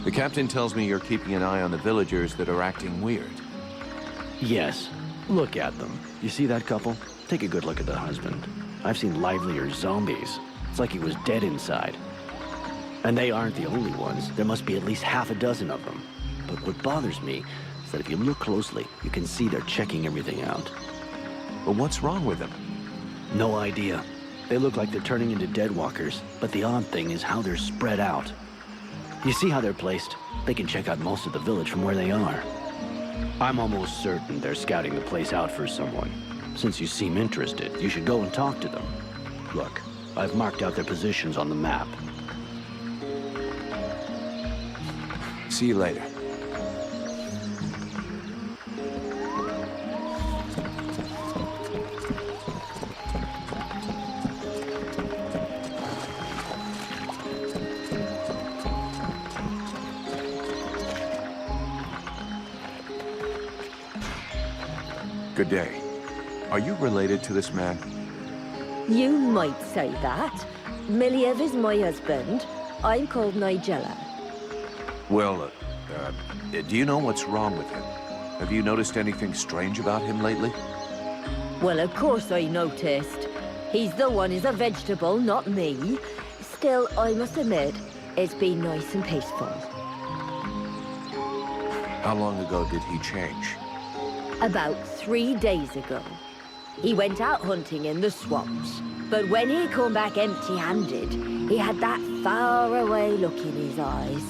The captain tells me you're keeping an eye on the villagers that are acting weird. Yes. Look at them. You see that couple? Take a good look at the husband. I've seen livelier zombies. It's like he was dead inside. And they aren't the only ones. There must be at least half a dozen of them. But what bothers me is that if you look closely, you can see they're checking everything out. But what's wrong with them? No idea. They look like they're turning into dead walkers, but the odd thing is how they're spread out. You see how they're placed? They can check out most of the village from where they are. I'm almost certain they're scouting the place out for someone. Since you seem interested, you should go and talk to them. Look, I've marked out their positions on the map. See you later. Good day. Are you related to this man? You might say that. Miliev is my husband. I'm called Nigella. Well, do you know what's wrong with him? Have you noticed anything strange about him lately? Well, of course I noticed. He's the one who's a vegetable, not me. Still, I must admit, it's been nice and peaceful. How long ago did he change? About 3 days ago. He went out hunting in the swamps, but when he come back empty-handed, he had that far-away look in his eyes.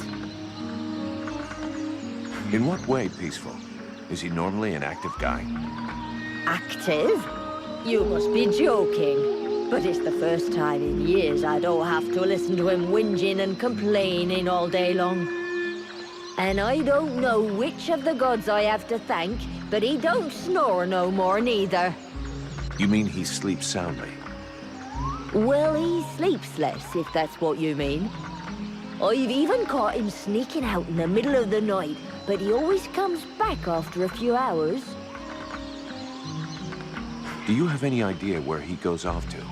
In what way peaceful? Is he normally an active guy? Active? You must be joking. But it's the first time in years I don't have to listen to him whinging and complaining all day long. And I don't know which of the gods I have to thank, but he don't snore no more neither. You mean he sleeps soundly? Well, he sleeps less, if that's what you mean. I've even caught him sneaking out in the middle of the night, but he always comes back after a few hours. Do you have any idea where he goes off to?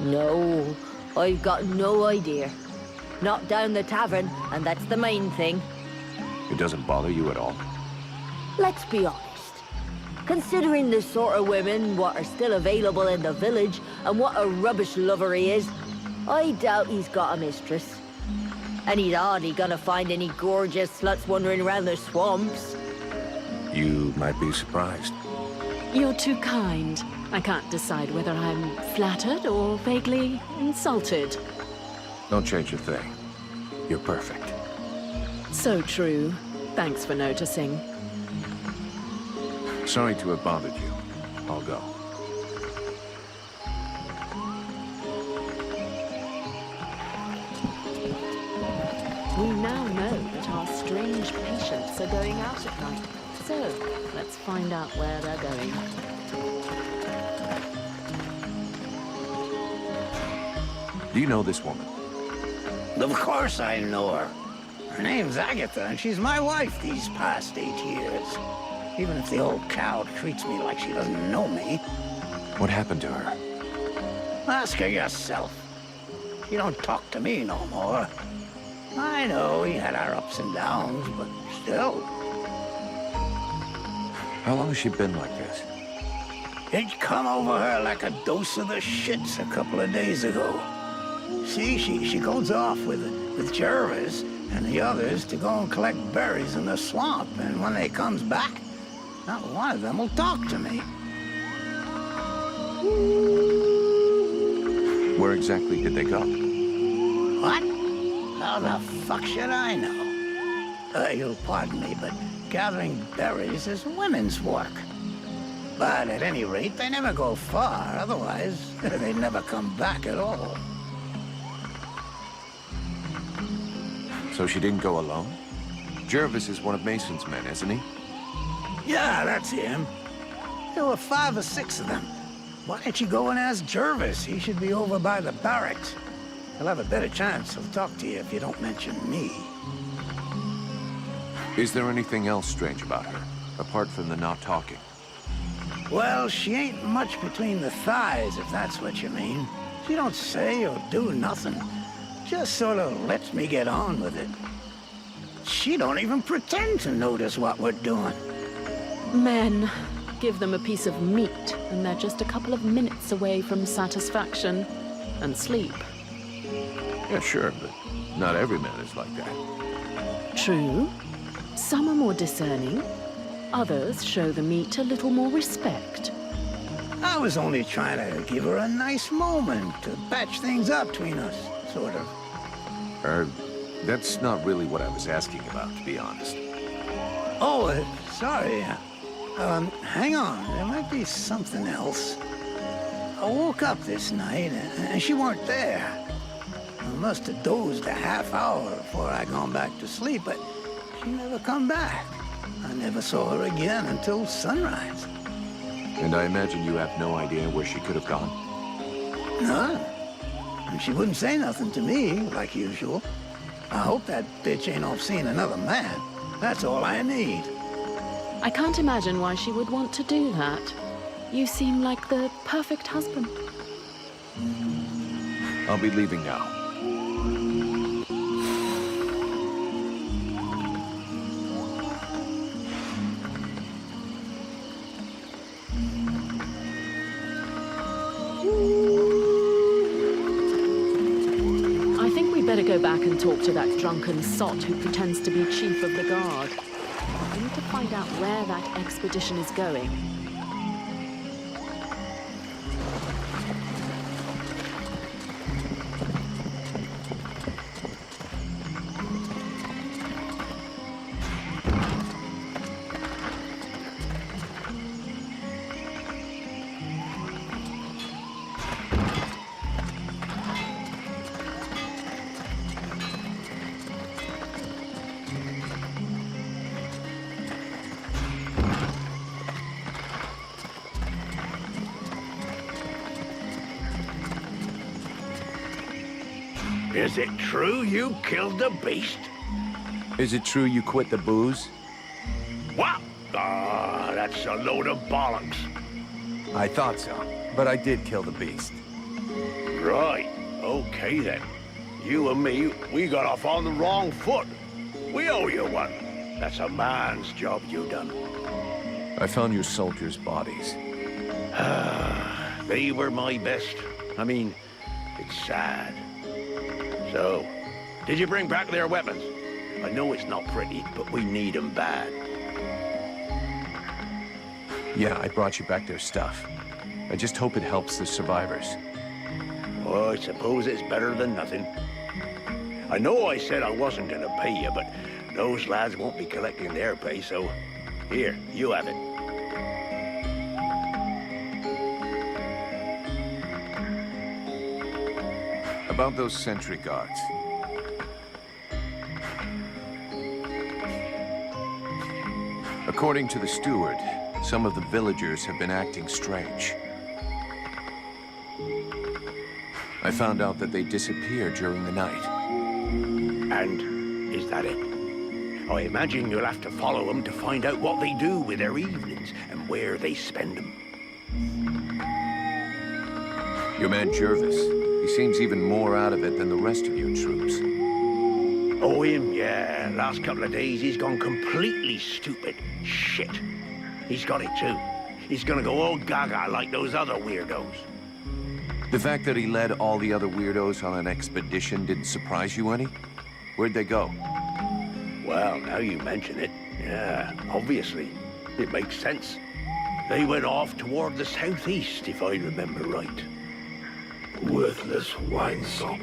No, I've got no idea. Not down the tavern, and that's the main thing. It doesn't bother you at all? Let's be honest. Considering the sort of women what are still available in the village, and what a rubbish lover he is, I doubt he's got a mistress. And he's hardly gonna find any gorgeous sluts wandering around the swamps. You might be surprised. You're too kind. I can't decide whether I'm flattered or vaguely insulted. Don't change a thing. You're perfect. So true. Thanks for noticing. Sorry to have bothered you. I'll go. We now know that our strange patients are going out at night. So, let's find out where they're going. Do you know this woman? Of course I know her. Her name's Agatha, and she's my wife these past 8 years. Even if the old cow treats me like she doesn't know me. What happened to her? Ask her yourself. She don't talk to me no more. I know he had our ups and downs, but still. How long has she been like this? It come over her like a dose of the shits a couple of days ago. See, she goes off with Jervis and the others to go and collect berries in the swamp, and when they comes back, not one of them will talk to me. Where exactly did they go? What? How the fuck should I know? You'll pardon me, but gathering berries is women's work. But at any rate, they never go far, otherwise they'd never come back at all. So she didn't go alone? Jervis is one of Mason's men, isn't he? Yeah, that's him. There were 5 or 6 of them. Why don't you go and ask Jervis? He should be over by the barracks. He'll have a better chance. He'll talk to you if you don't mention me. Is there anything else strange about her, apart from the not talking? Well, she ain't much between the thighs, if that's what you mean. She don't say or do nothing. Just sort of lets me get on with it. she don't even pretend to notice what we're doing. Men. Give them a piece of meat, and they're just a couple of minutes away from satisfaction and sleep. Yeah, sure, but not every man is like that. True. Some are more discerning. Others show the meat a little more respect. I was only trying to give her a nice moment to patch things up between us, sort of. That's not really what I was asking about, to be honest. Oh, sorry. Hang on. There might be something else. I woke up this night, and she weren't there. I must have dozed a half hour before I gone back to sleep, but she never come back. I never saw her again until sunrise. And I imagine you have no idea where she could have gone? None. And she wouldn't say nothing to me, like usual. I hope that bitch ain't off seeing another man. That's all I need. I can't imagine why she would want to do that. You seem like the perfect husband. I'll be leaving now. I think we'd better go back and talk to that drunken sot who pretends to be chief of the guard. We need to find out where that expedition is going. Is it true you killed the beast? Is it true you quit the booze? What? Ah, that's a load of bollocks. I thought so, but I did kill the beast. Right. Okay, then. You and me, we got off on the wrong foot. We owe you one. That's a man's job you done. I found your soldiers' bodies. They were my best. I mean, it's sad. So, did you bring back their weapons? I know it's not pretty, but we need them bad. Yeah, I brought you back their stuff. I just hope it helps the survivors. Oh, I suppose it's better than nothing. I know I said I wasn't gonna pay you, but those lads won't be collecting their pay, so here, you have it. About those sentry guards. According to the steward, some of the villagers have been acting strange. I found out that they disappeared during the night. And is that it? I imagine you'll have to follow them to find out what they do with their evenings and where they spend them. Your man Jervis, he seems even more out of it than the rest of your troops. Oh, him? Yeah. Last couple of days, he's gone completely stupid. Shit. He's got it, too. He's gonna go all gaga like those other weirdos. The fact that he led all the other weirdos on an expedition didn't surprise you any? Where'd they go? Well, now you mention it, yeah, obviously. It makes sense. They went off toward the southeast, if I remember right. Worthless winesop.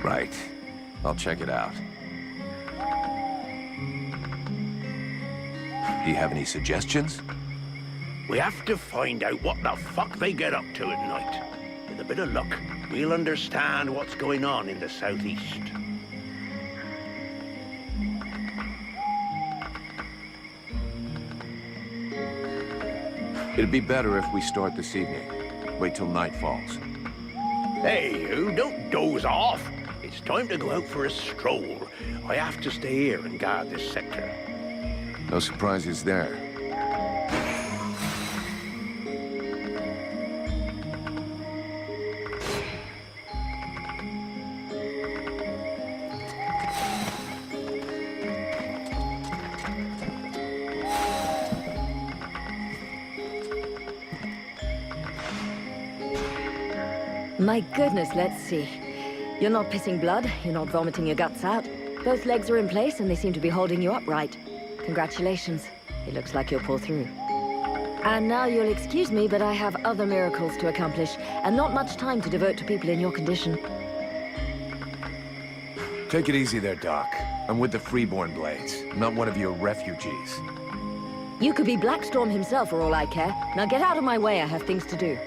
Right. I'll check it out. Do you have any suggestions? We have to find out what the fuck they get up to at night. With a bit of luck, we'll understand what's going on in the southeast. It'd be better if we start this evening. Wait till night falls. Hey, you, don't doze off. It's time to go out for a stroll. I have to stay here and guard this sector. No surprises there. My goodness, let's see. You're not pissing blood, you're not vomiting your guts out. Both legs are in place and they seem to be holding you upright. Congratulations. It looks like you'll pull through. And now you'll excuse me, but I have other miracles to accomplish, and not much time to devote to people in your condition. Take it easy there, Doc. I'm with the Freeborn Blades, not one of your refugees. You could be Blackstorm himself for all I care. Now get out of my way, I have things to do.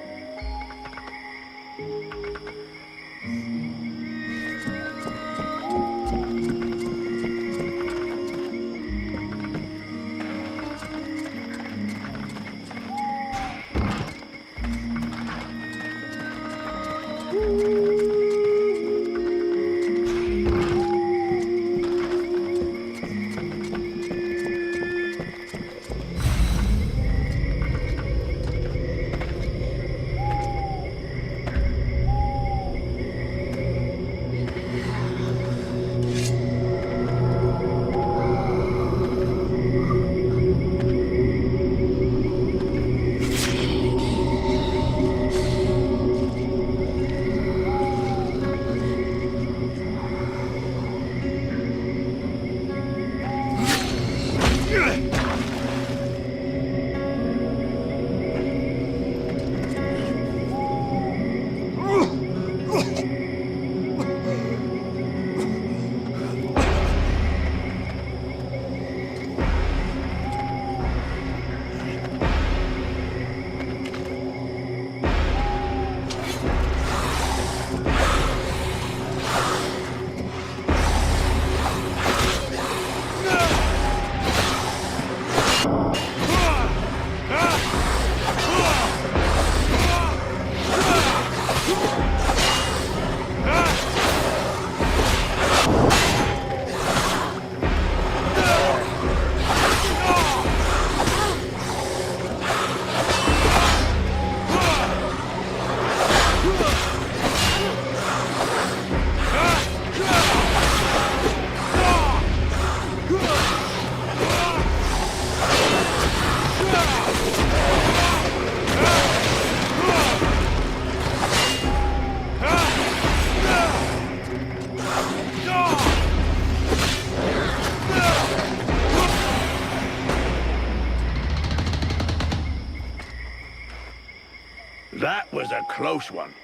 That was a close one.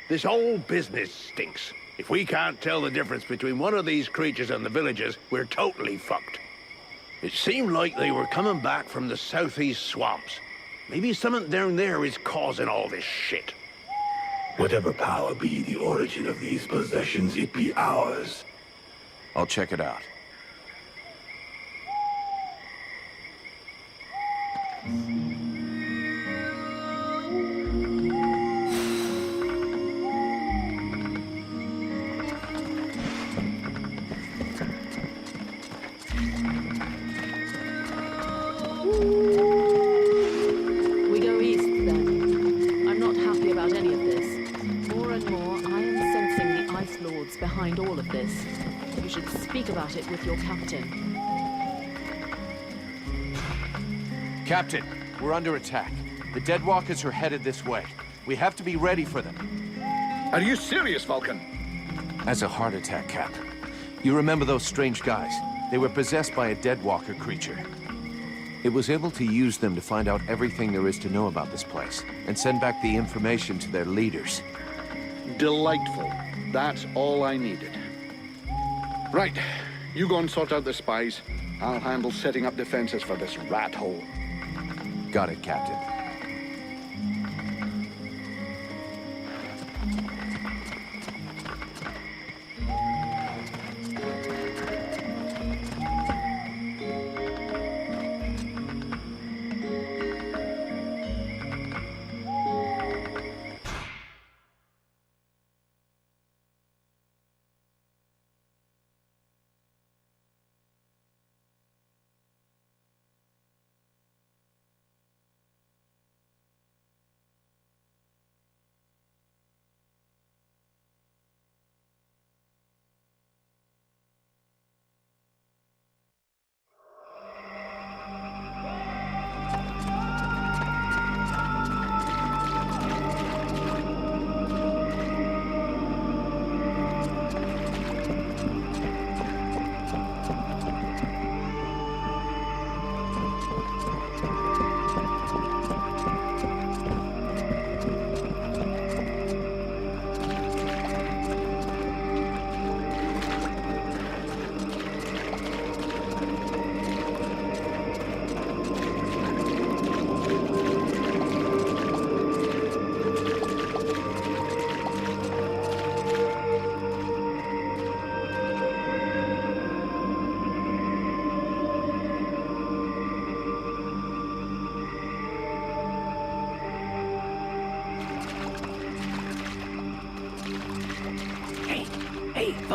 This whole business stinks. If we can't tell the difference between one of these creatures and the villagers, we're totally fucked. It seemed like they were coming back from the southeast swamps. Maybe something down there is causing all this shit. Whatever power be the origin of these possessions, it be ours. I'll check it out. We go east, then. I'm not happy about any of this. More and more, I am sensing the Ice Lords behind all of this. You should speak about it with your captain. Captain, we're under attack. The Deadwalkers are headed this way. We have to be ready for them. Are you serious, Vulcan? As a heart attack, Cap. You remember those strange guys? They were possessed by a Deadwalker creature. It was able to use them to find out everything there is to know about this place, and send back the information to their leaders. Delightful. That's all I needed. Right. You go and sort out the spies. I'll handle setting up defenses for this rat hole. Got it, Captain.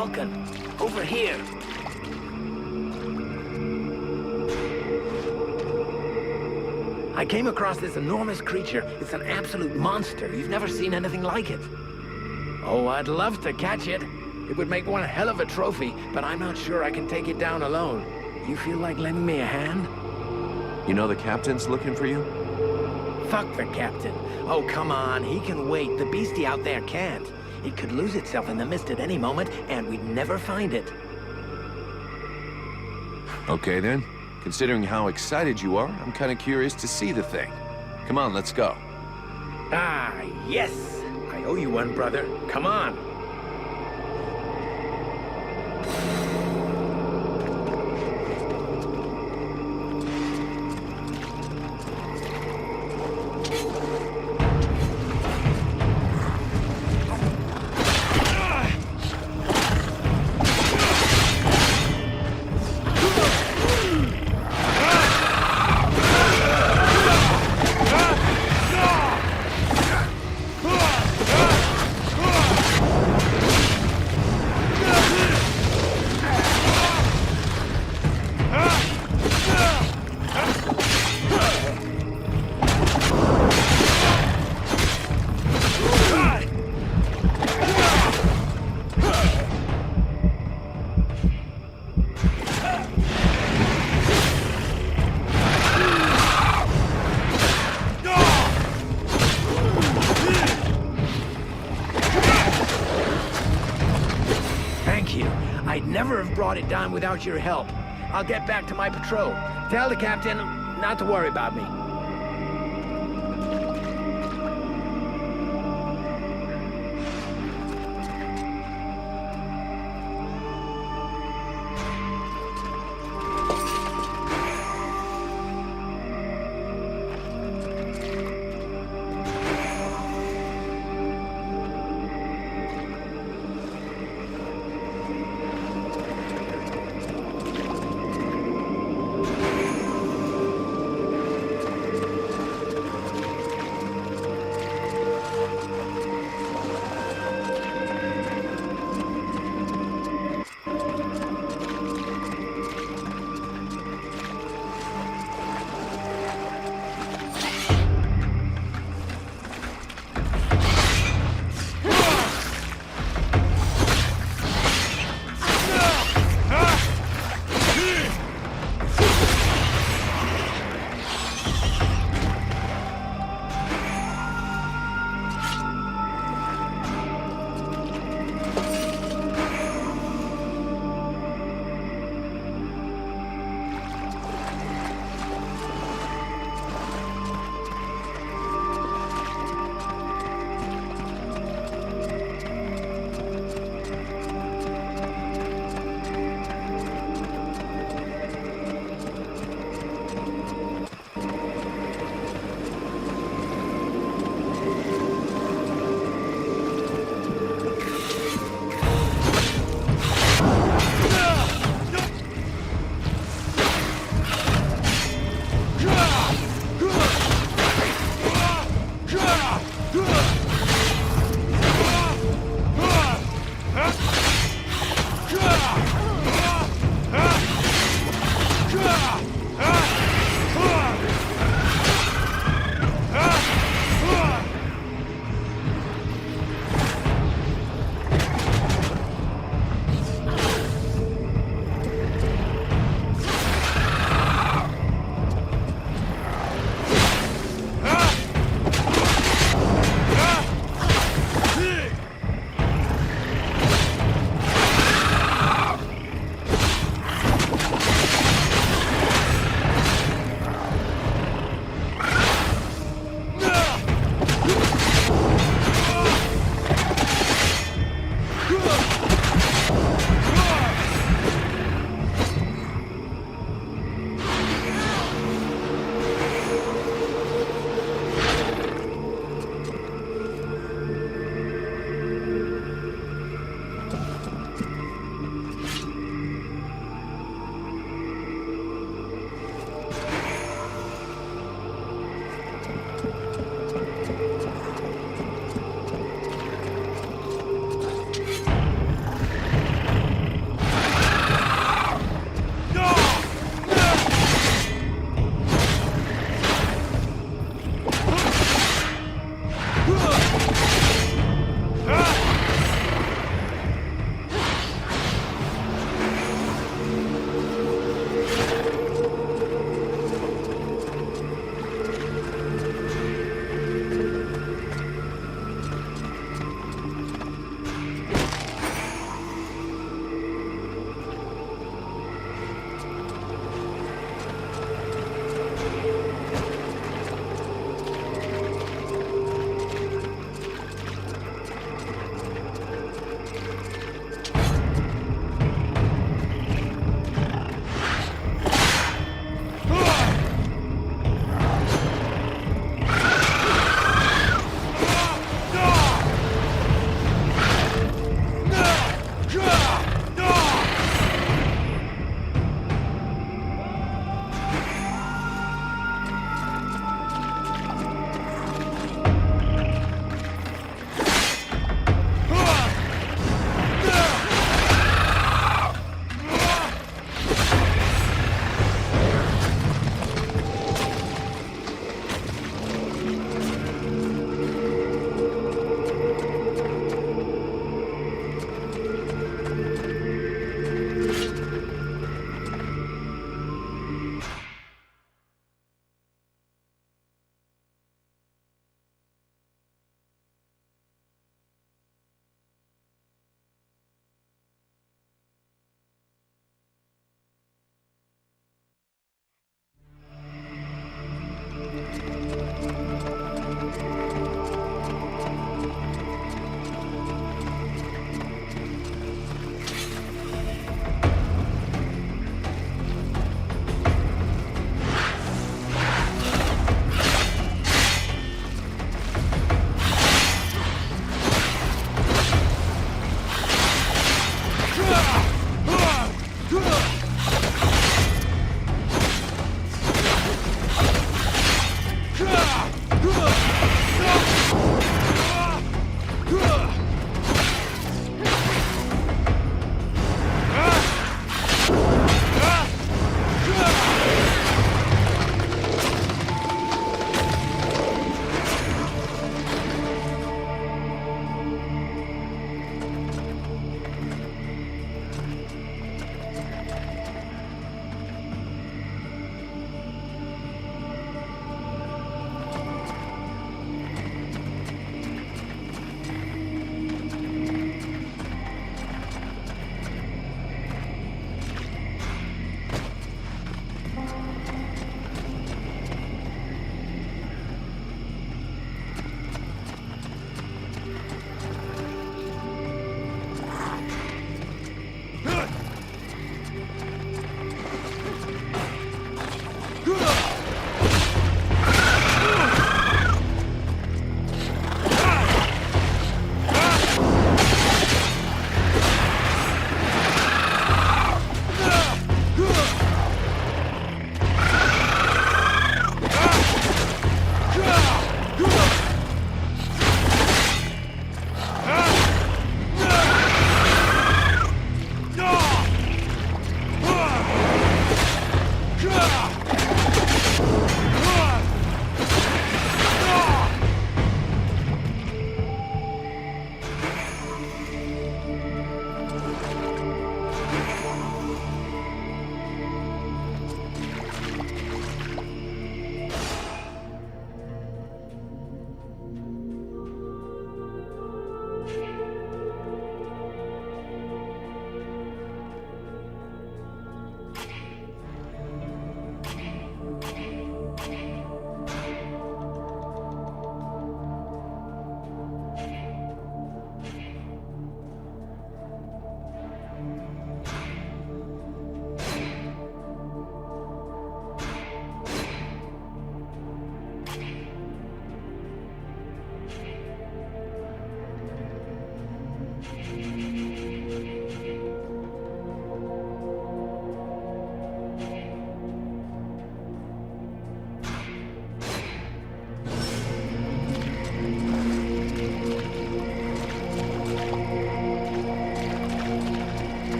talking. Over here. I came across this enormous creature. It's an absolute monster. You've never seen anything like it. Oh, I'd love to catch it. It would make one hell of a trophy, but I'm not sure I can take it down alone. You feel like lending me a hand? You know the captain's looking for you? Fuck the captain. Oh, come on. He can wait. The beastie out there can't. It could lose itself in the mist at any moment, and we'd never find it. Okay then. Considering how excited you are, I'm kind of curious to see the thing. Come on, let's go. Ah, yes. I owe you one, brother. Come on. I'd never have brought it down without your help. I'll get back to my patrol. Tell the captain not to worry about me.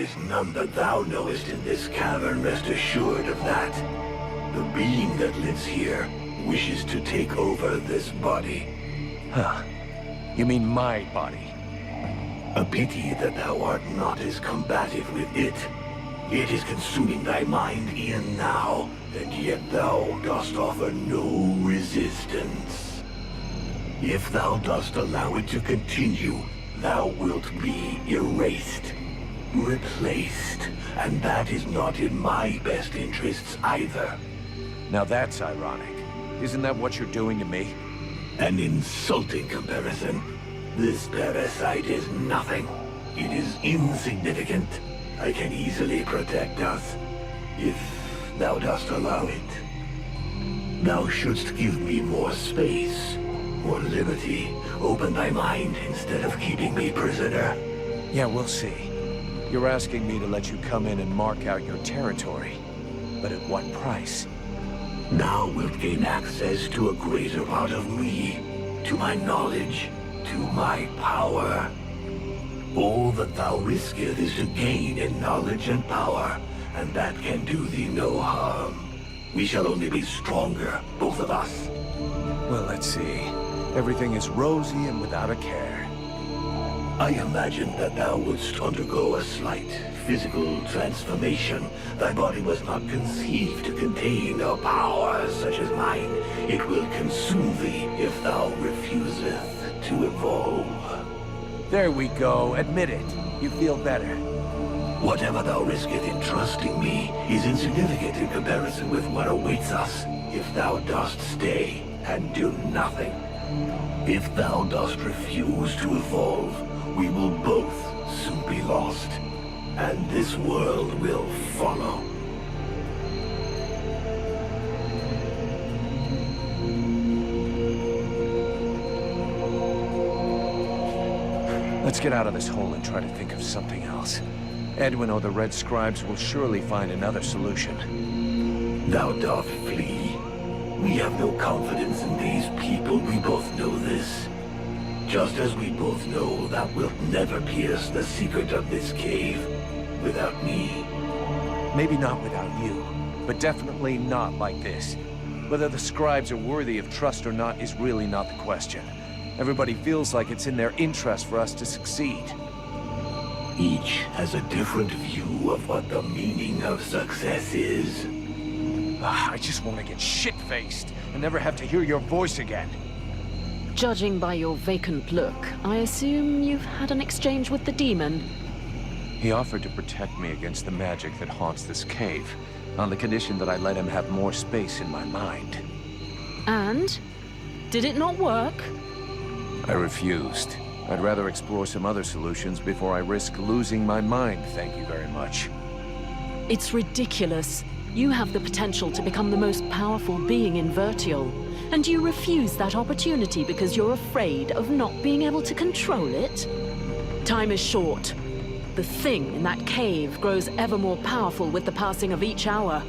is none that thou knowest in this cavern, rest assured of that. The being that lives here wishes to take over this body. Huh. You mean my body? A pity that thou art not as combative with it. It is consuming thy mind e'en now, and yet thou dost offer no resistance. If thou dost allow it to continue, thou wilt be erased, replaced, and that is not in my best interests either. Now that's ironic. Isn't that what you're doing to me? An insulting comparison. This parasite is nothing. It is insignificant. I can easily protect us, if thou dost allow it. Thou shouldst give me more space, more liberty. Open thy mind instead of keeping me prisoner. Yeah, we'll see. You're asking me to let you come in and mark out your territory. But at what price? Thou wilt gain access to a greater part of me, to my knowledge, to my power. All that thou risketh is to gain in knowledge and power, and that can do thee no harm. We shall only be stronger, both of us. Well, let's see. Everything is rosy and without a care. I imagine that thou wouldst undergo a slight physical transformation. Thy body was not conceived to contain a power such as mine. It will consume thee if thou refuseth to evolve. There we go. Admit it. You feel better. Whatever thou risketh in trusting me is insignificant in comparison with what awaits us if thou dost stay and do nothing. If thou dost refuse to evolve, we will both soon be lost, and this world will follow. Let's get out of this hole and try to think of something else. Edwin or the Red Scribes will surely find another solution. Thou doth flee. We have no confidence in these people, we both know this. Just as we both know thou wilt never pierce the secret of this cave without me. Maybe not without you, but definitely not like this. Whether the Scribes are worthy of trust or not is really not the question. Everybody feels like it's in their interest for us to succeed. Each has a different view of what the meaning of success is. I just want to get shit-faced and never have to hear your voice again. Judging by your vacant look, I assume you've had an exchange with the demon. He offered to protect me against the magic that haunts this cave, on the condition that I let him have more space in my mind. And? Did it not work? I refused. I'd rather explore some other solutions before I risk losing my mind, thank you very much. It's ridiculous. You have the potential to become the most powerful being in Vertial, and you refuse that opportunity because you're afraid of not being able to control it? Time is short. The thing in that cave grows ever more powerful with the passing of each hour.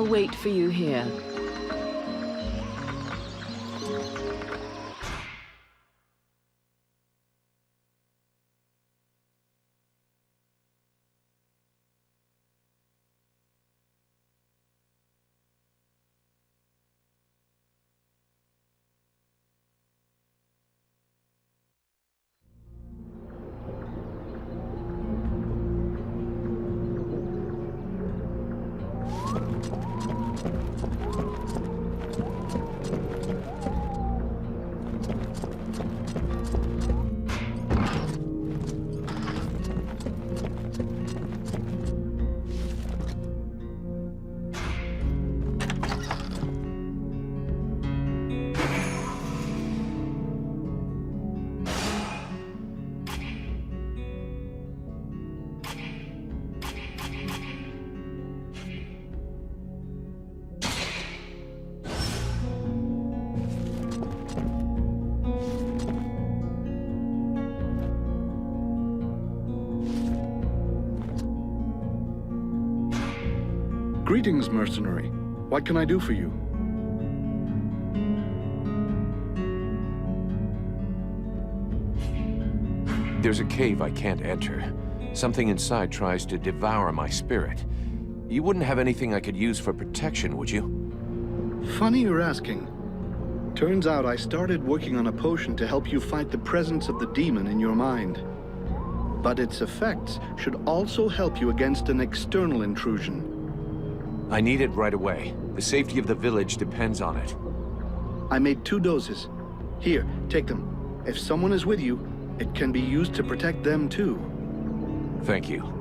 I'll wait for you here. Greetings, mercenary. What can I do for you? There's a cave I can't enter. Something inside tries to devour my spirit. You wouldn't have anything I could use for protection, would you? Funny you're asking. Turns out I started working on a potion to help you fight the presence of the demon in your mind. But its effects should also help you against an external intrusion. I need it right away. The safety of the village depends on it. I made 2 doses. Here, take them. If someone is with you, it can be used to protect them too. Thank you.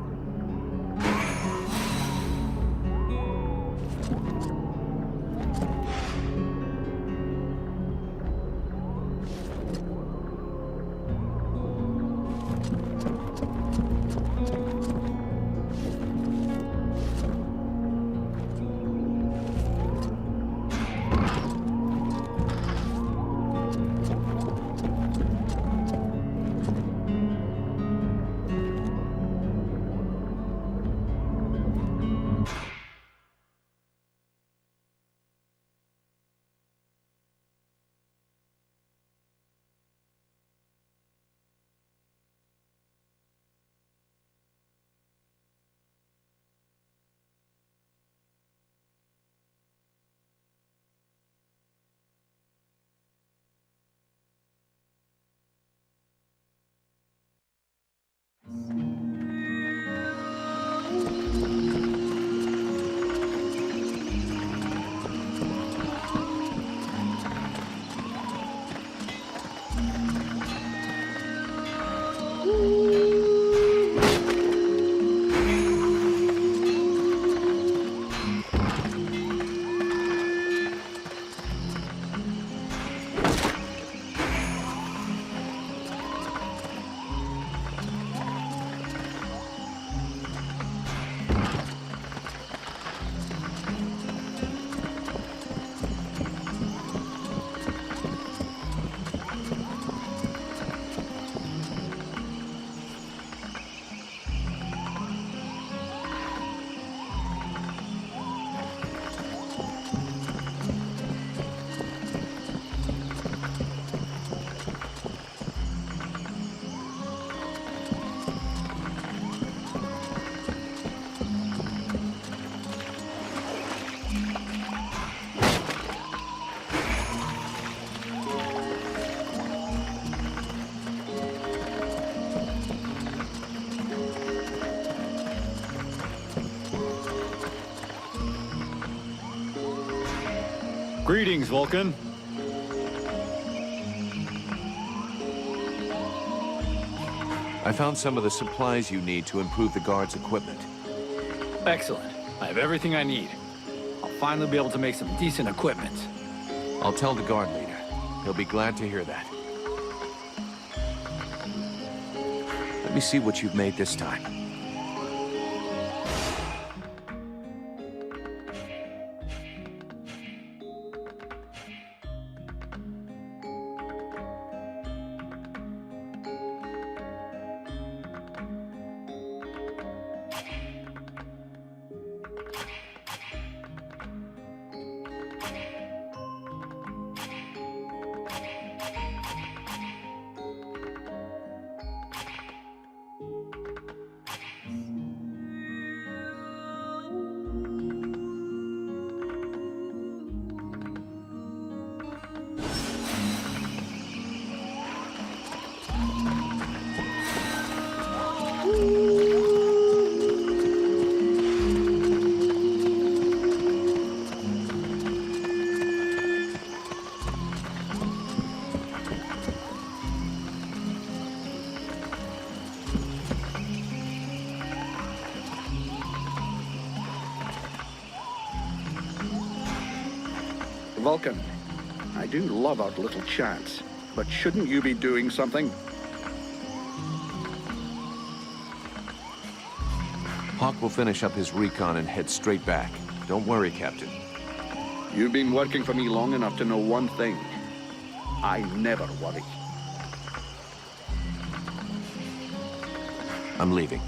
Greetings, Vulcan. I found some of the supplies you need to improve the guard's equipment. Excellent. I have everything I need. I'll finally be able to make some decent equipment. I'll tell the guard leader. He'll be glad to hear that. Let me see what you've made this time. Vulcan, I do love our little chats, but shouldn't you be doing something? Hawk will finish up his recon and head straight back. Don't worry, Captain. You've been working for me long enough to know one thing. I never worry. I'm leaving.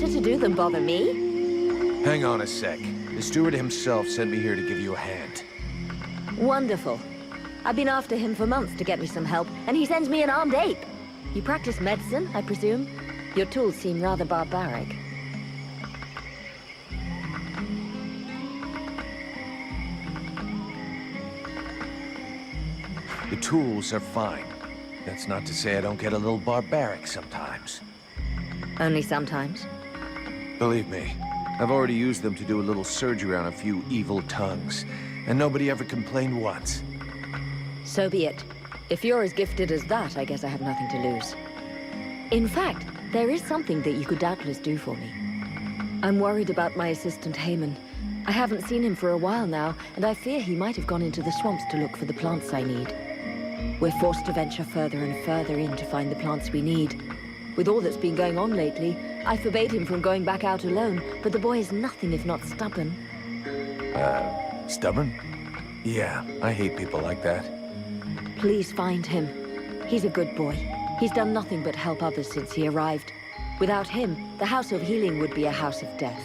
better to do than bother me. Hang on a sec. The steward himself sent me here to give you a hand. Wonderful. I've been after him for months to get me some help, and he sends me an armed ape. You practice medicine, I presume? Your tools seem rather barbaric. The tools are fine. That's not to say I don't get a little barbaric sometimes. Only sometimes. Believe me, I've already used them to do a little surgery on a few evil tongues, and nobody ever complained once. So be it. If you're as gifted as that, I guess I have nothing to lose. In fact, there is something that you could doubtless do for me. I'm worried about my assistant Heyman. I haven't seen him for a while now, and I fear he might have gone into the swamps to look for the plants I need. We're forced to venture further and further in to find the plants we need. With all that's been going on lately, I forbade him from going back out alone, but the boy is nothing if not stubborn. Stubborn? Yeah, I hate people like that. Please find him. He's a good boy. He's done nothing but help others since he arrived. Without him, the House of Healing would be a house of death.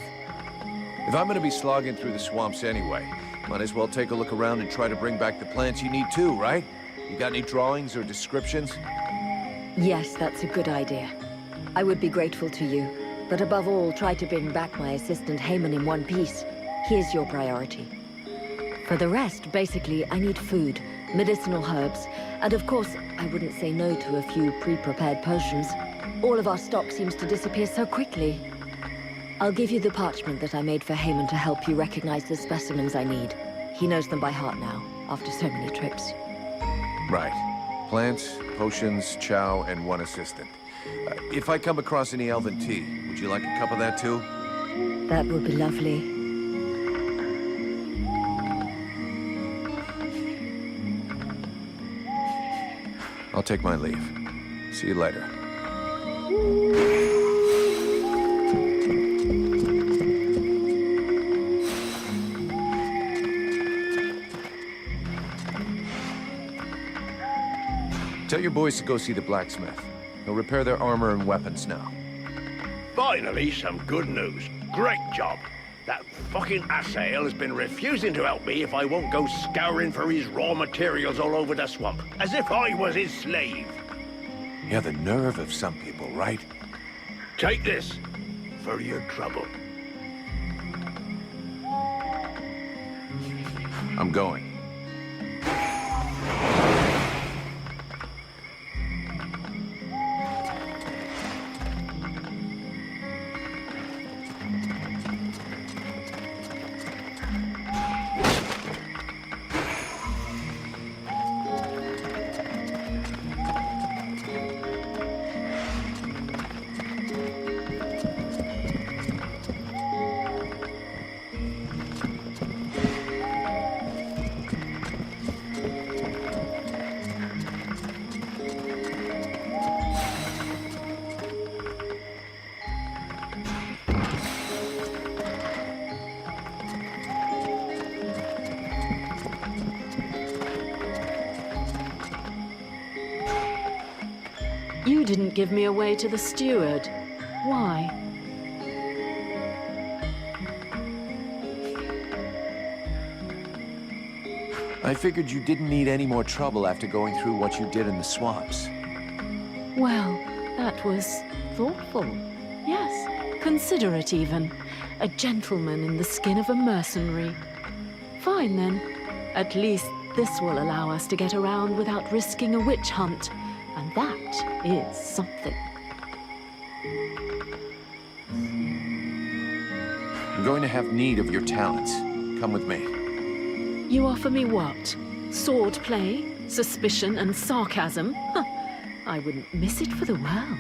If I'm gonna be slogging through the swamps anyway, might as well take a look around and try to bring back the plants you need too, right? You got any drawings or descriptions? Yes, that's a good idea. I would be grateful to you, but above all, try to bring back my assistant Heyman in one piece. He is your priority. For the rest, basically, I need food, medicinal herbs, and of course, I wouldn't say no to a few pre-prepared potions. All of our stock seems to disappear so quickly. I'll give you the parchment that I made for Heyman to help you recognize the specimens I need. He knows them by heart now, after so many trips. Right. Plants, potions, chow, and one assistant. If I come across any elven tea, would you like a cup of that too? That would be lovely. I'll take my leave. See you later. Tell your boys to go see the blacksmith. He'll repair their armor and weapons now. Finally, some good news. Great job. That fucking asshole has been refusing to help me if I won't go scouring for his raw materials all over the swamp, as if I was his slave. Yeah, the nerve of some people, right? Take this for your trouble. I'm going. You didn't give me away to the steward. Why? I figured you didn't need any more trouble after going through what you did in the swamps. Well, that was thoughtful. Yes, considerate even. A gentleman in the skin of a mercenary. Fine then. At least this will allow us to get around without risking a witch hunt. And that is something. I'm going to have need of your talents. Come with me. You offer me what? Sword play, suspicion, and sarcasm? Huh. I wouldn't miss it for the world.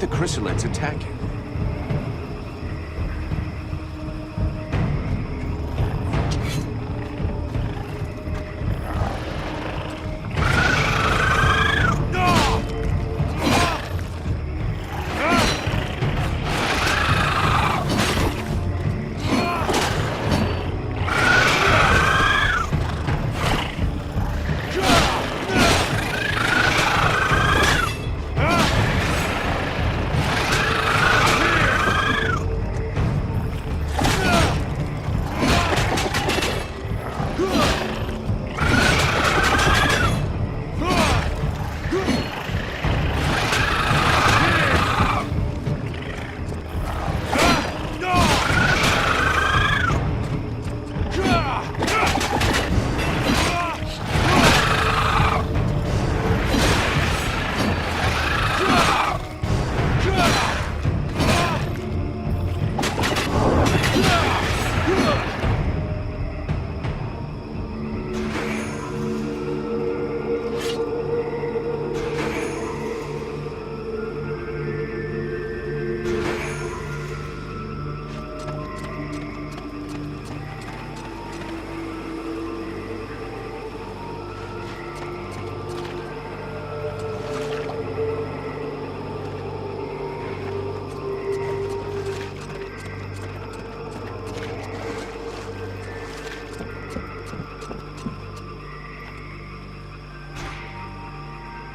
the chrysalids attacking?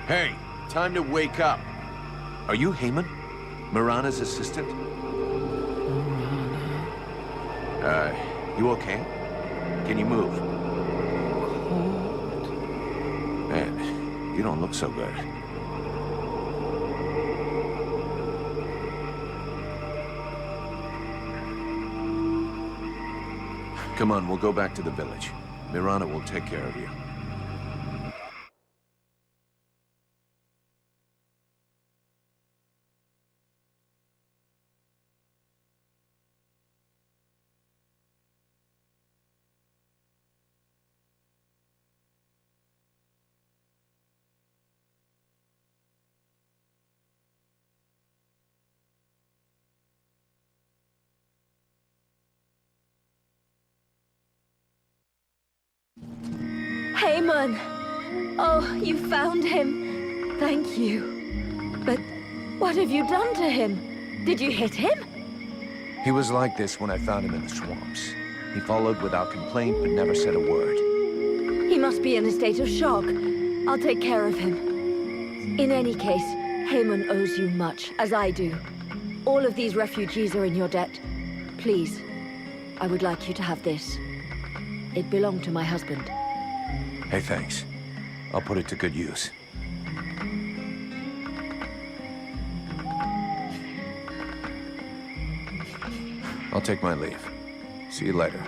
Hey, time to wake up. Are you Heyman? Mirana's assistant? You okay? Can you move? Man, you don't look so good. Come on, we'll go back to the village. Mirana will take care of you. Heyman! Oh, you found him. Thank you. But what have you done to him? Did you hit him? He was like this when I found him in the swamps. He followed without complaint, but never said a word. He must be in a state of shock. I'll take care of him. In any case, Heyman owes you much, as I do. All of these refugees are in your debt. Please, I would like you to have this. It belonged to my husband. Hey, thanks. I'll put it to good use. I'll take my leave. See you later.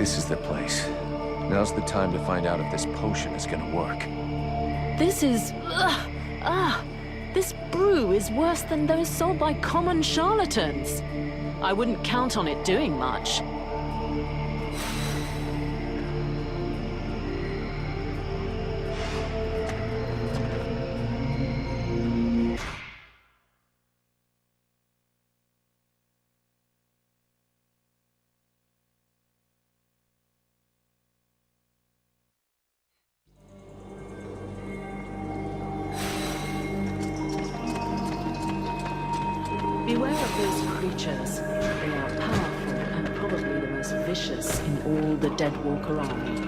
This is the place. Now's the time to find out if this potion is gonna work. This is... This brew is worse than those sold by common charlatans. I wouldn't count on it doing much. Beware of those creatures. They are powerful and probably the most vicious in all the Deadwalker army.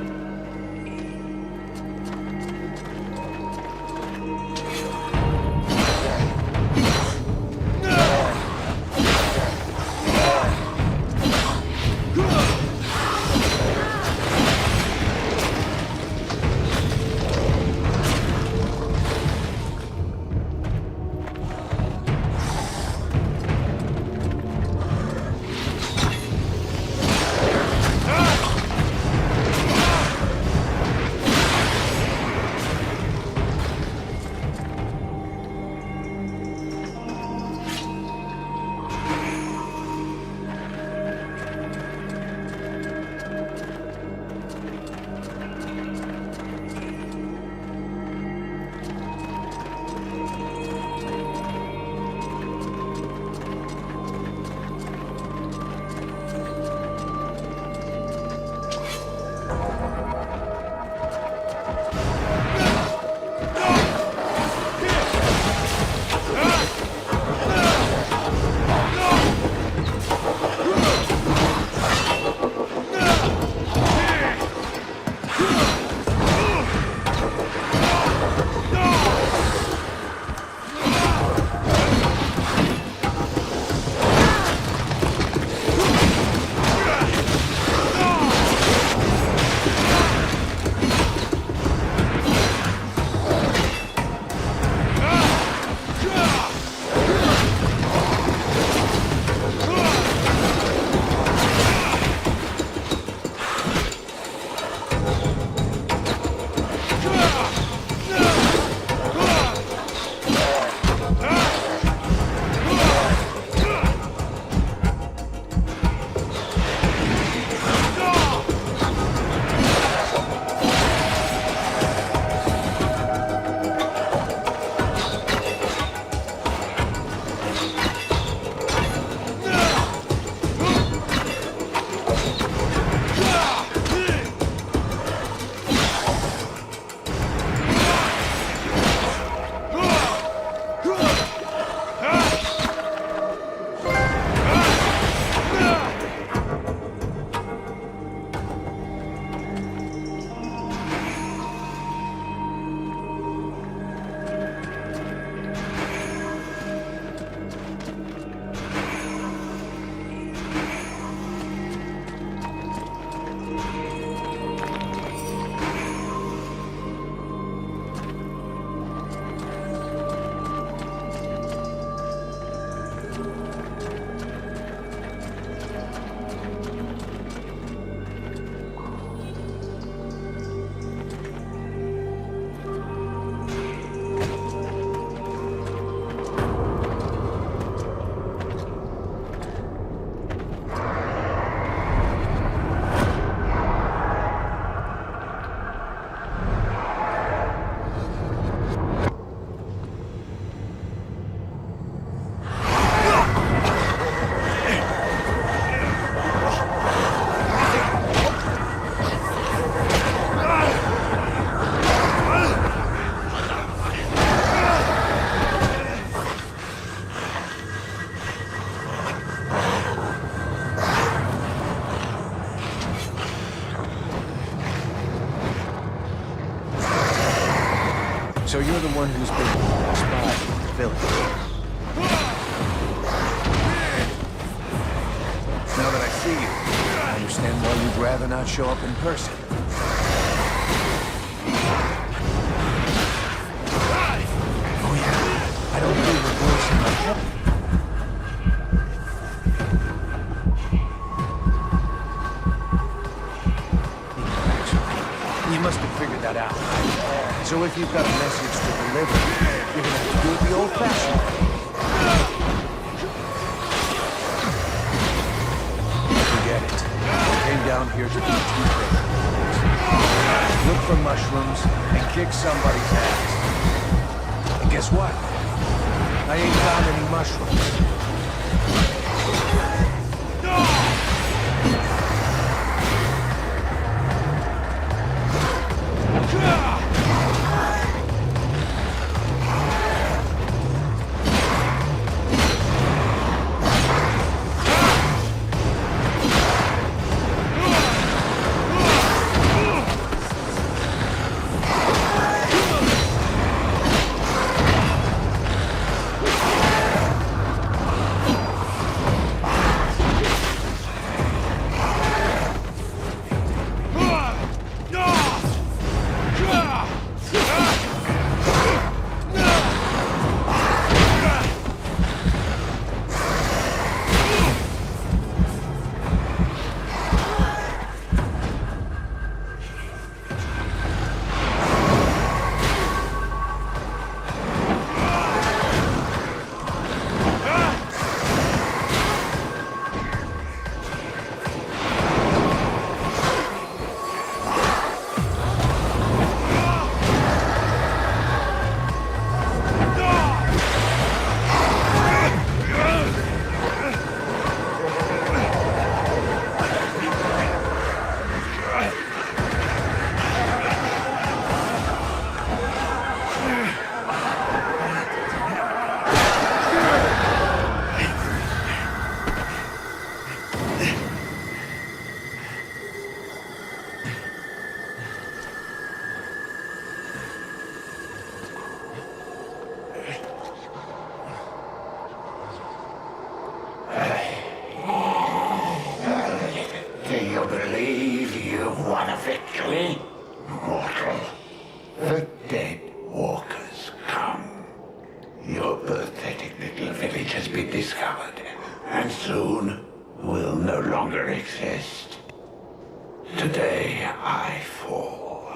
So you're the one who's been spied in the village. Now that I see you, I understand why you'd rather not show up in person. Oh yeah, I don't hear your voice in my head. So if you've got a message to deliver, you're gonna have to do it the old-fashioned way. Forget it. I came down here to do two things. Look for mushrooms and kick somebody's ass. And guess what? I ain't found any mushrooms. Victory, mortal. The dead walkers come. Your pathetic little village has been discovered, and soon will no longer exist. Today I fall,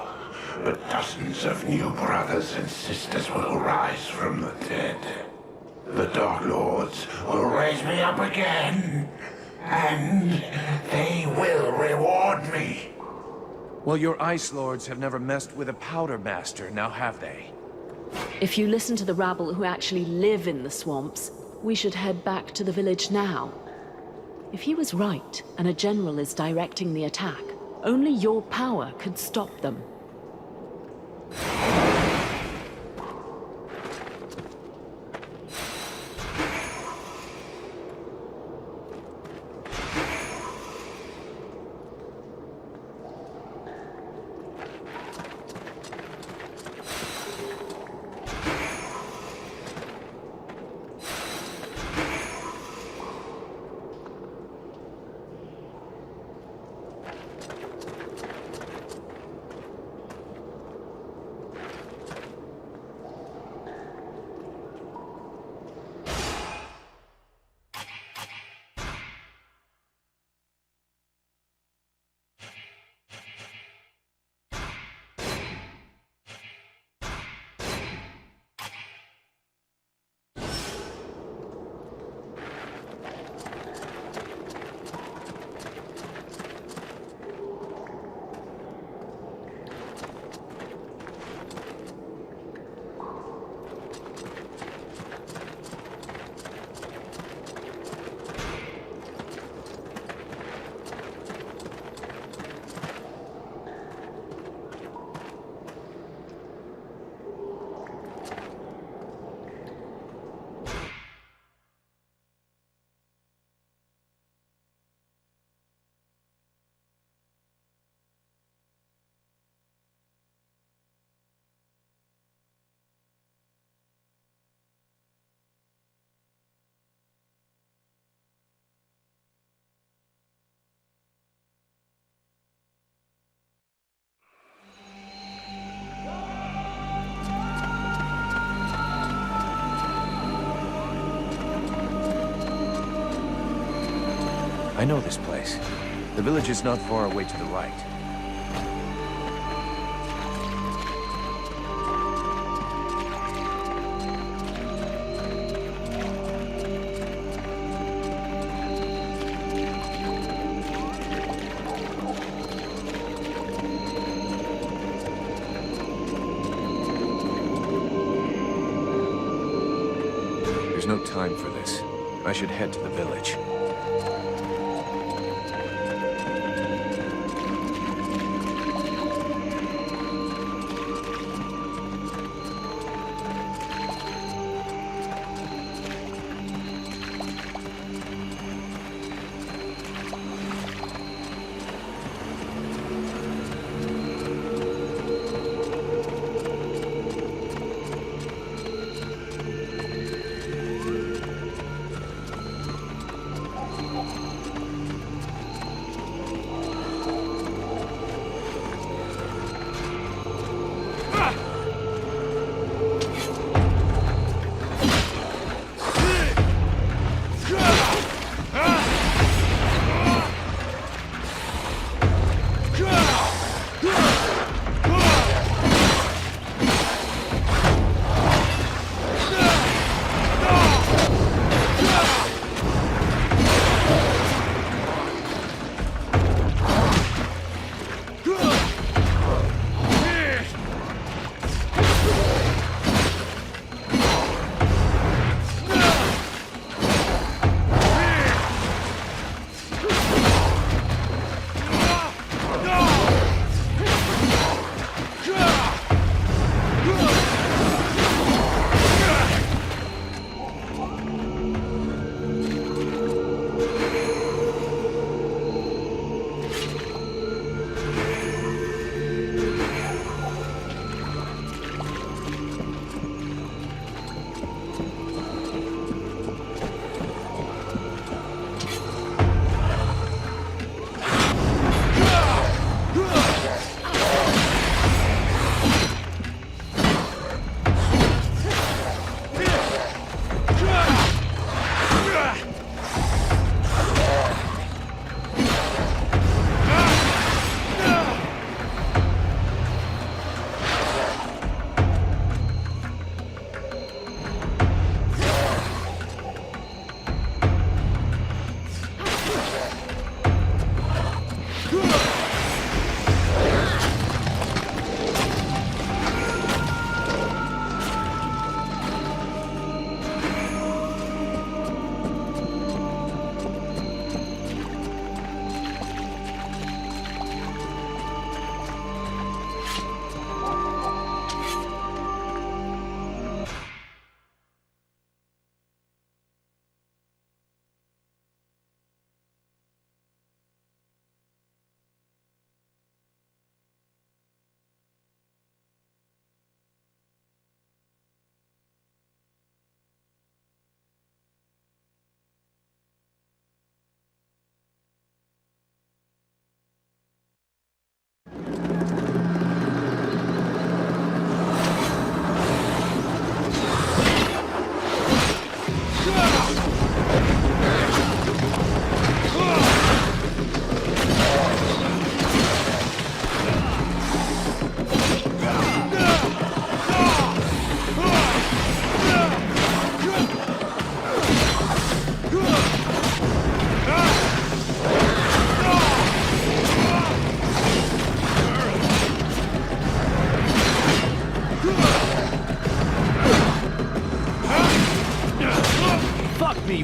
but dozens of new brothers and sisters will rise from the dead. The Dark Lords will raise me up again, and they will reward me. Well, your Ice Lords have never messed with a Powder Master, now have they? If you listen to the rabble who actually live in the swamps, we should head back to the village now. If he was right, and a general is directing the attack, only your power could stop them. I know this place. The village is not far away to the right. time for this. I should head to the village.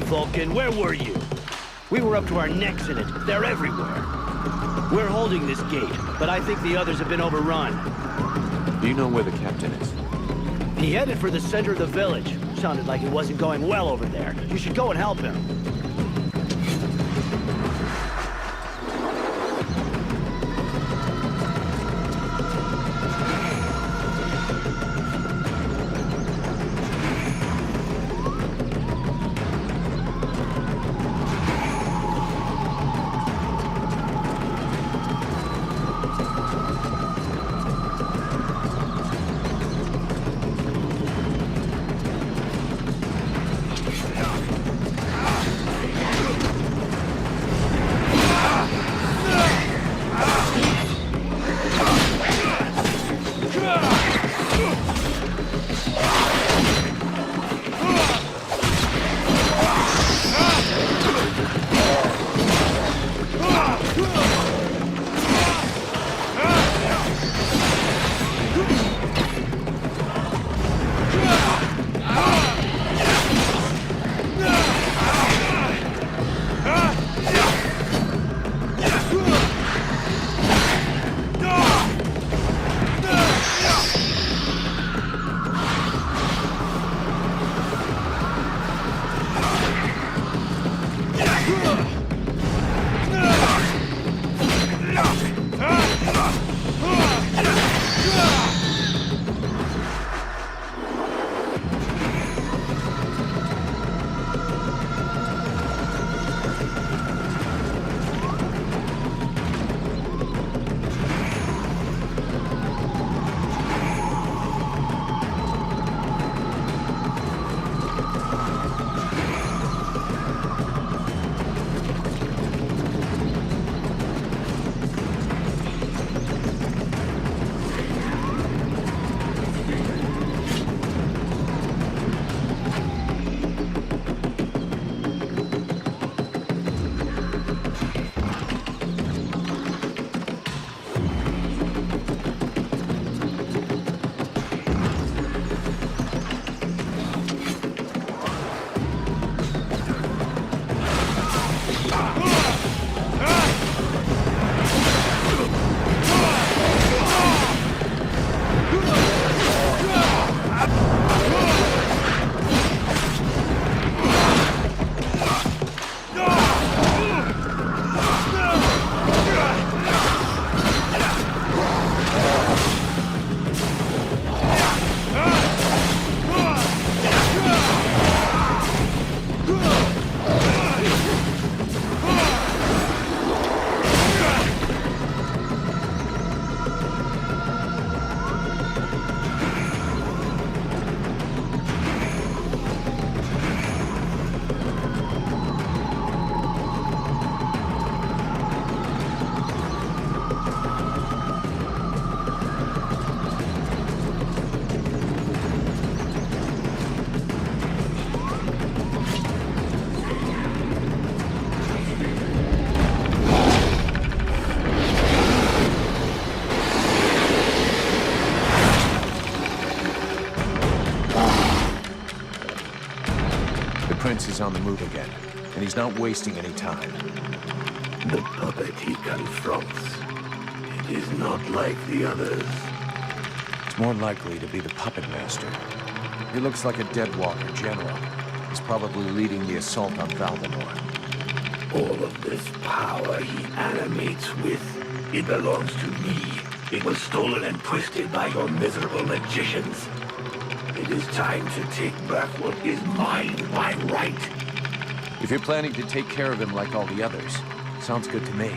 Vulcan, where were you? We were up to our necks in it. They're everywhere. We're holding this gate, but I think the others have been overrun. Do you know where the captain is? He headed for the center of the village. Sounded like it wasn't going well over there. You should go and help him. Prince is on the move again, and he's not wasting any time. The puppet he confronts. It is not like the others. It's more likely to be the puppet master. He looks like a Deadwalker general. He's probably leading the assault on Valdemar. All of this power he animates with, it belongs to me. It was stolen and twisted by your miserable magicians. It is time to take back what is mine by right. If you're planning to take care of him like all the others, sounds good to me.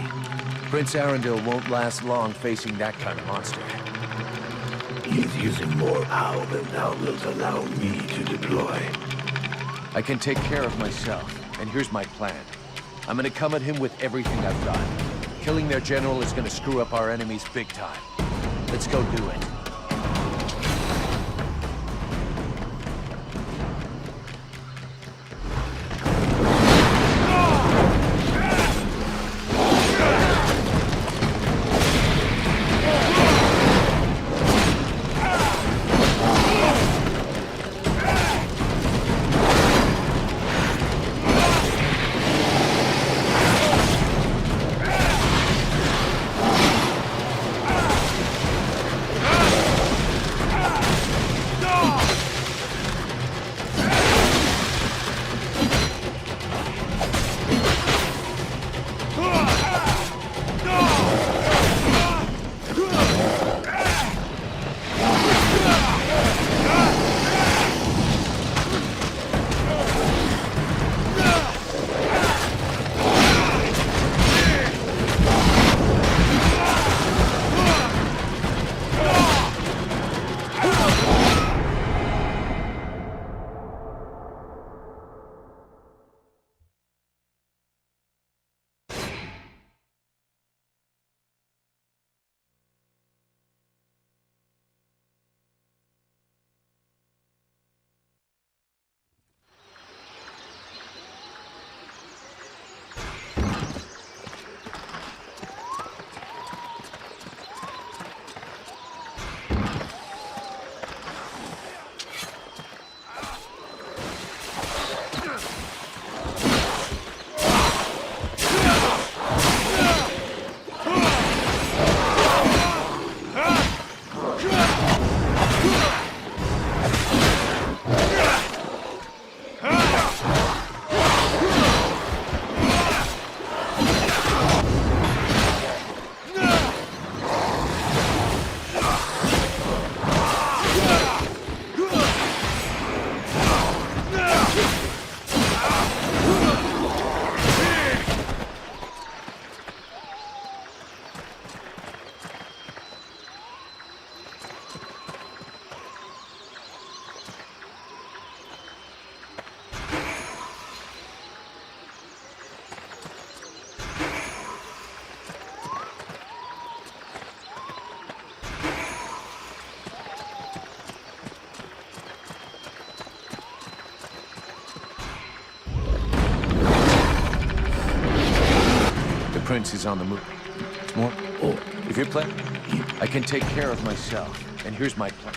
Prince Arundel won't last long facing that kind of monster. He is using more power than thou wilt allow me to deploy. I can take care of myself, and here's my plan. I'm gonna come at him with everything I've got. Killing their general is gonna screw up our enemies big time. Let's go do it. Prince is on the move. More? Oh, If you're playing, I can take care of myself. And here's my plan.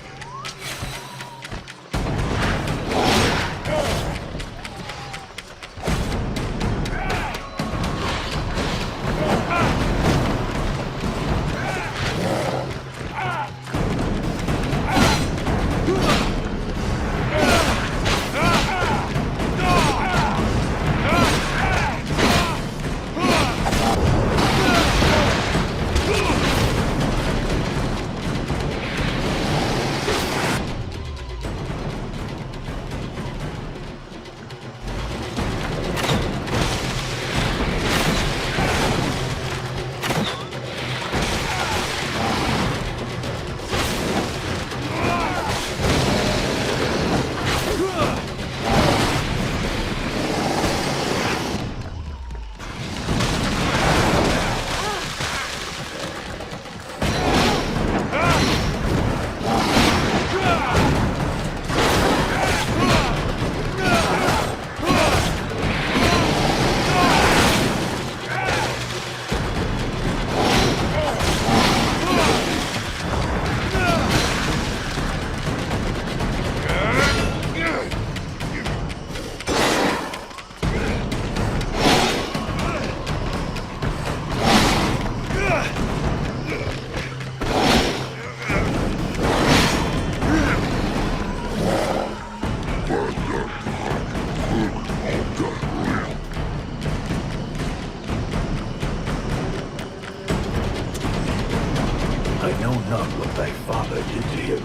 I know not what thy father did to him,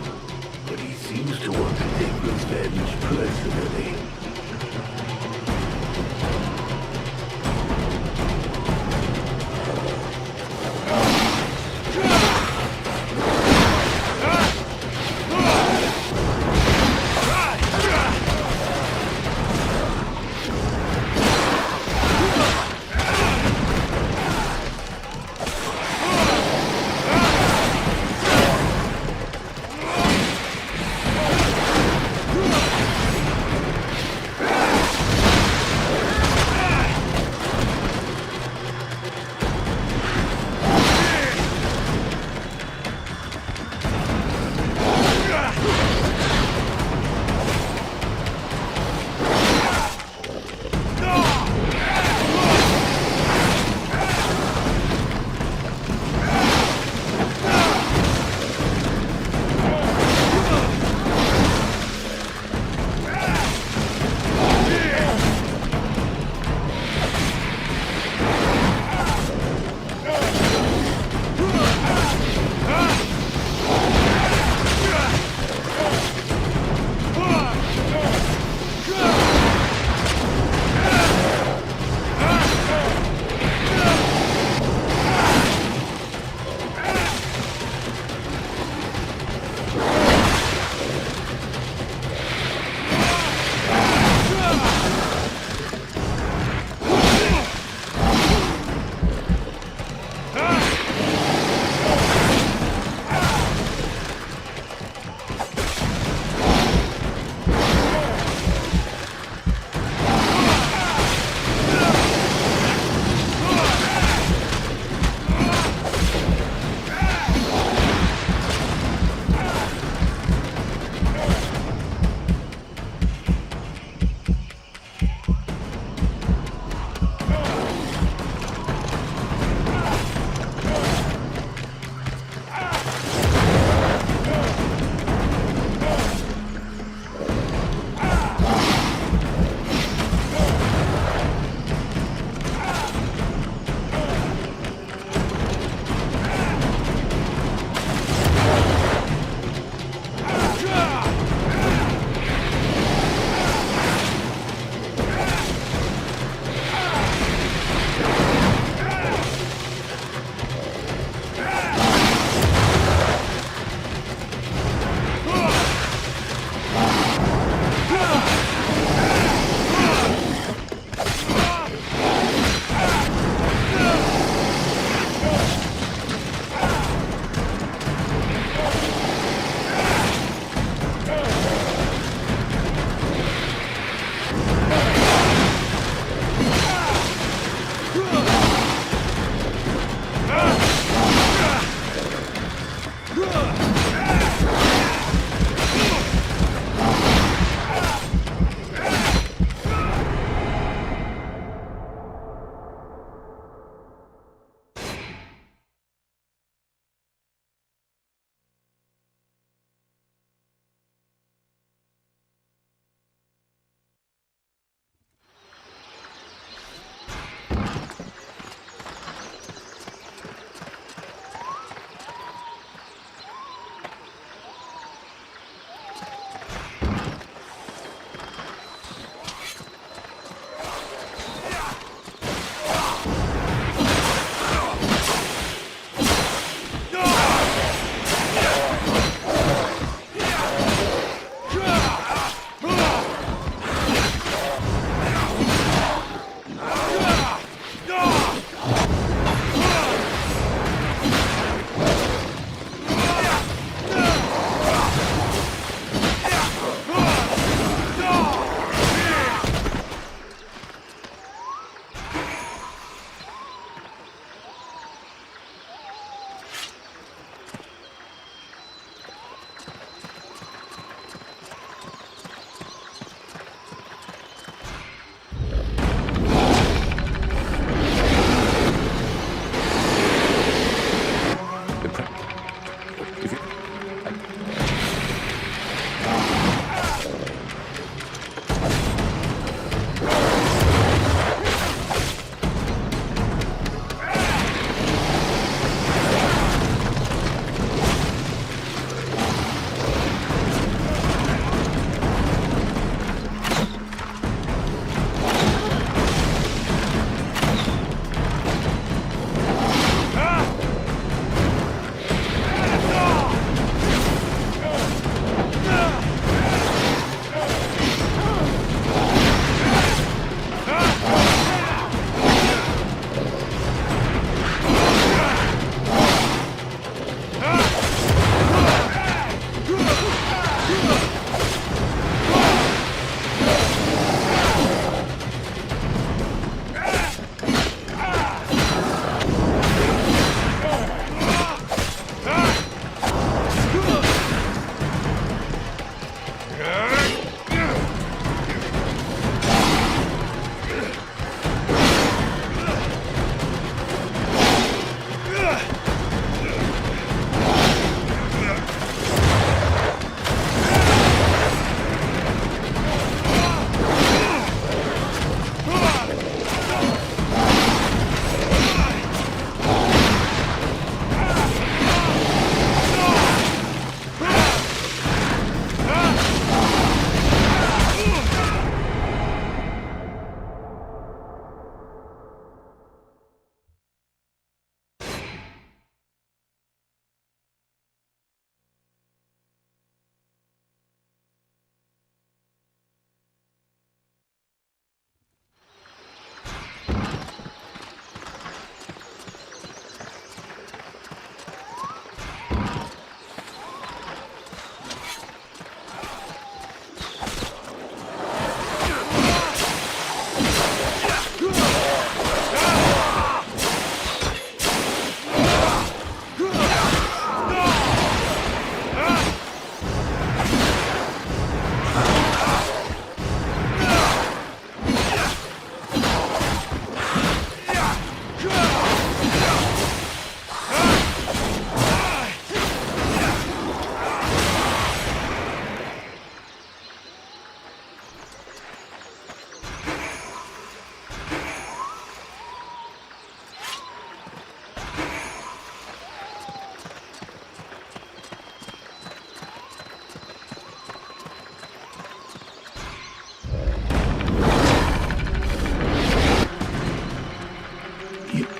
but he seems to want to take revenge personally.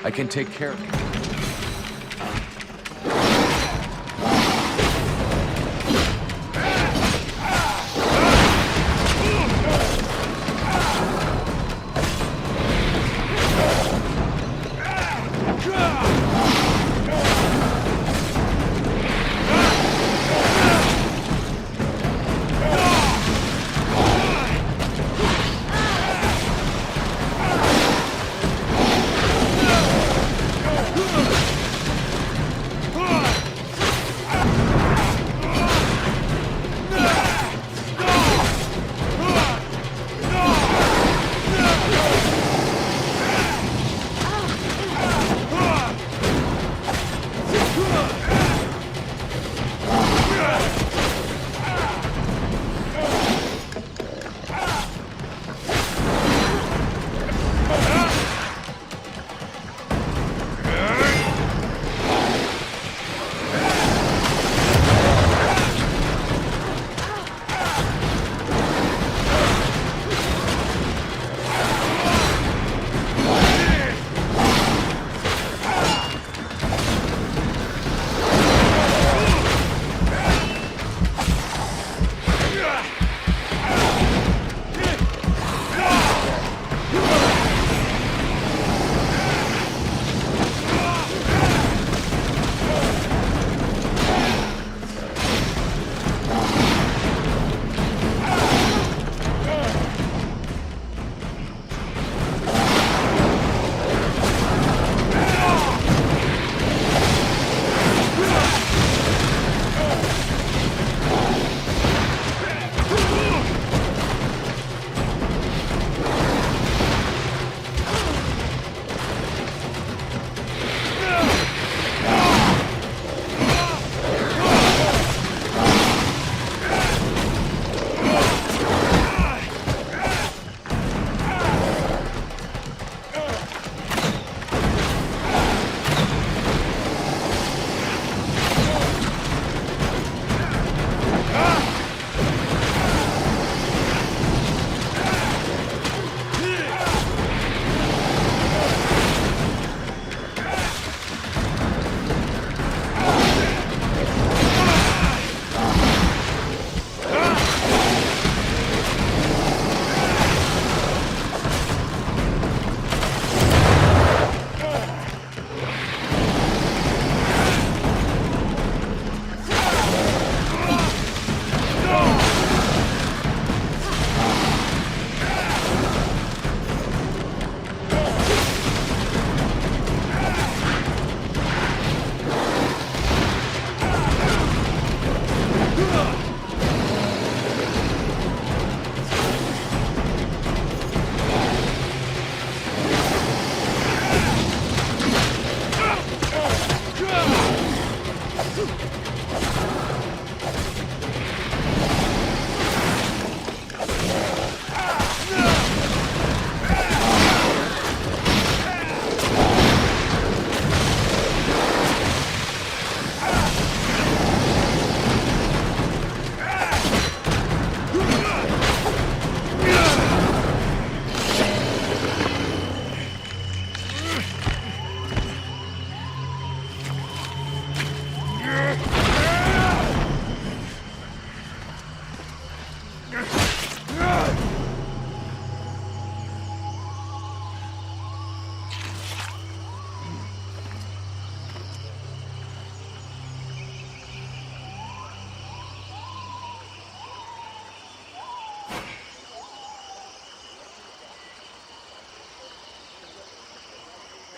I can take care of it.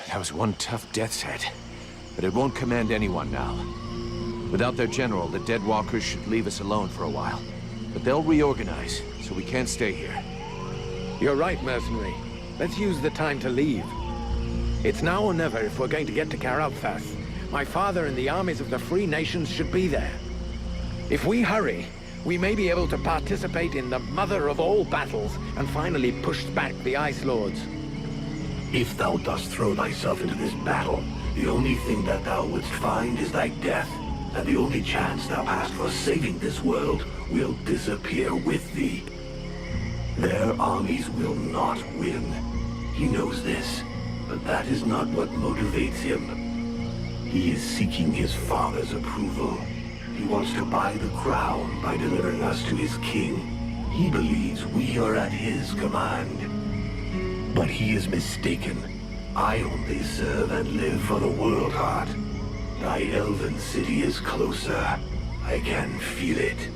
That was one tough death's head, but it won't command anyone now. Without their general, the Dead Walkers should leave us alone for a while. But they'll reorganize, so we can't stay here. You're right, mercenary. Let's use the time to leave. It's now or never if we're going to get to Karabthas. My father and the armies of the Free Nations should be there. If we hurry, we may be able to participate in the mother of all battles and finally push back the Ice Lords. If thou dost throw thyself into this battle, the only thing that thou wouldst find is thy death, and the only chance thou hast for saving this world will disappear with thee. Their armies will not win. He knows this, but that is not what motivates him. He is seeking his father's approval. He wants to buy the crown by delivering us to his king. He believes we are at his command. But he is mistaken. I only serve and live for the World Heart. Thy elven city is closer. I can feel it.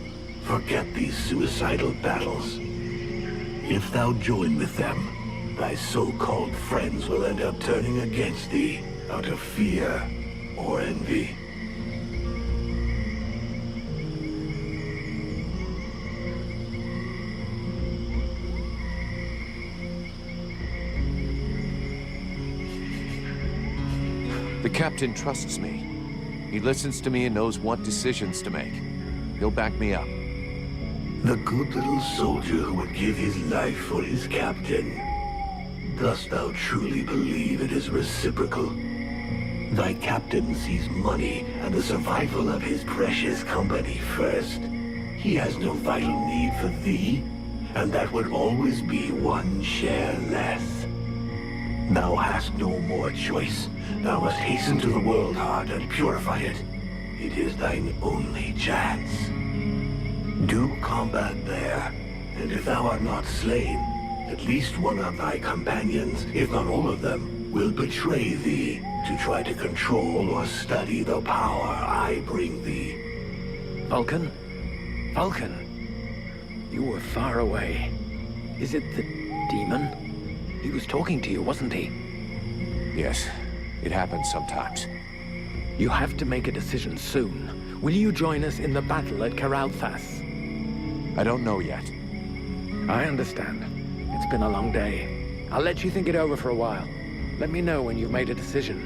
Forget these suicidal battles. If thou join with them, thy so-called friends will end up turning against thee out of fear or envy. The captain trusts me. He listens to me and knows what decisions to make. He'll back me up. The good little soldier who would give his life for his captain. Dost thou truly believe it is reciprocal? Thy captain sees money and the survival of his precious company first. He has no vital need for thee, and that would always be one share less. Thou hast no more choice. Thou must hasten to the World Heart and purify it. It is thine only chance. Do combat there, and if thou art not slain, at least one of thy companions, if not all of them, will betray thee to try to control or study the power I bring thee. Vulcan? Vulcan? You were far away. Is it the demon? He was talking to you, wasn't he? Yes, it happens sometimes. You have to make a decision soon. Will you join us in the battle at Karalthas? I don't know yet. I understand. It's been a long day. I'll let you think it over for a while. Let me know when you've made a decision.